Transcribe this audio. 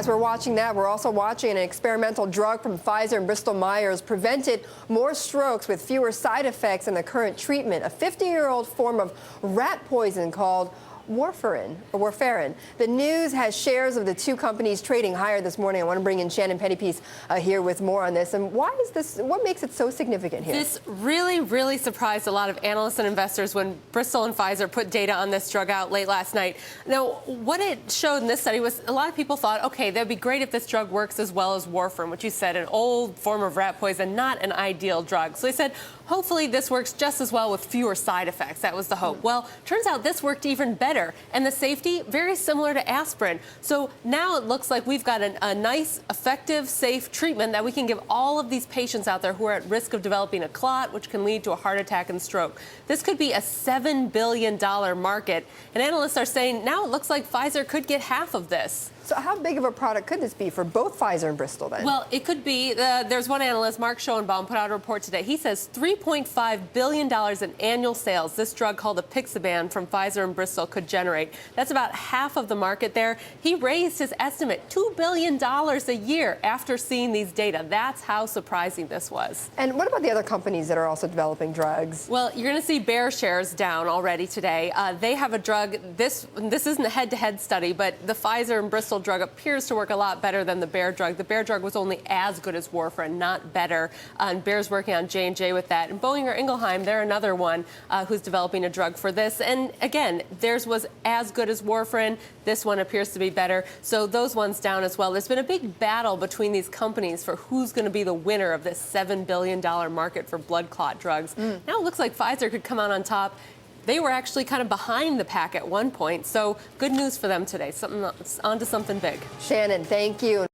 as we're watching that, we're also watching an experimental drug from Pfizer and Bristol-Myers prevented more strokes with fewer side effects than the current treatment, a 50-year-old form of rat poison called Warfarin. The news has shares of the two companies trading higher this morning. I want to bring in Shannon Pettypiece here with more on this. And why is this? What makes it so significant here? This really surprised a lot of analysts and investors when Bristol and Pfizer put data on this drug out late last night. Now, what it showed in this study was a lot of people thought, okay, that'd be great if this drug works as well as Warfarin, which you said, an old form of rat poison, not an ideal drug. So they said, hopefully this works just as well with fewer side effects. That was the hope. Well, turns out this worked even better. And the safety, very similar to aspirin. So now it looks like we've got a nice, effective, safe treatment that we can give all of these patients out there who are at risk of developing a clot, which can lead to a heart attack and stroke. This could be a $7 billion market. And analysts are saying now it looks like Pfizer could get half of this. So how big of a product could this be for both Pfizer and Bristol then? Well, it could be. There's one analyst, Mark Schoenbaum, put out a report today. He says $3.5 billion in annual sales this drug called apixaban from Pfizer and Bristol could generate. That's about half of the market there. He raised his estimate $2 billion a year after seeing these data. That's how surprising this was. And what about the other companies that are also developing drugs? Well, you're going to see Bayer shares down already today. They have a drug. This isn't a head-to-head study, but the Pfizer and Bristol drug appears to work a lot better than the Bayer drug. The Bayer drug was only as good as Warfarin, not better. And Bayer's working on J&J with that. And Boehringer Ingelheim, they're another one who's developing a drug for this. And again, theirs was as good as Warfarin. This one appears to be better. So those ones down as well. There's been a big battle between these companies for who's going to be the winner of this $7 billion market for blood clot drugs. Now it looks like Pfizer could come out on top. They were actually kind of behind the pack at one point. So good news for them today. On to something big. Shannon, thank you.